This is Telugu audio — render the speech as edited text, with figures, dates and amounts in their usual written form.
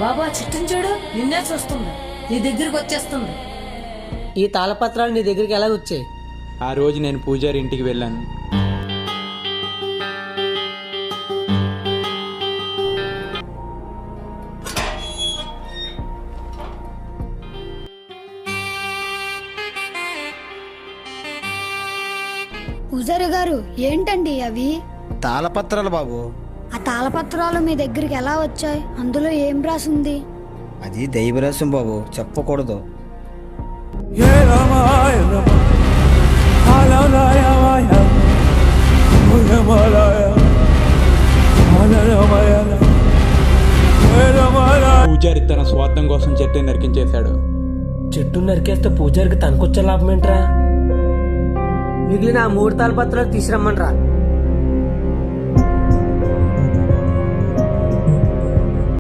బాబా చిట్టుని చూడు, నిన్నే చూస్తుంది, నీ దగ్గరికి వచ్చేస్తుంది. ఈ తాళపత్రాలు నీ దగ్గరికి ఎలా వచ్చాయి? ఆ రోజు నేను పూజారి ఇంటికి వెళ్ళాను. పూజారి గారు, ఏంటండి అవి? తాళపత్రాలు బాబు. ఆ తాళపత్రాలు మీ దగ్గరికి ఎలా వచ్చాయి? అందులో ఏం రాసింది? అది దైవరహస్యం బాబు, చెప్పకూడదు. పూజారి తన స్వార్థం కోసం చెట్టుని నరికించేశాడు. చెట్టు నరికేస్తే పూజారికి తనకొచ్చే లాభం ఏంట్రా? మిగిలిన ఆ 3 తాళపత్రాలు తీసురమ్మనరా.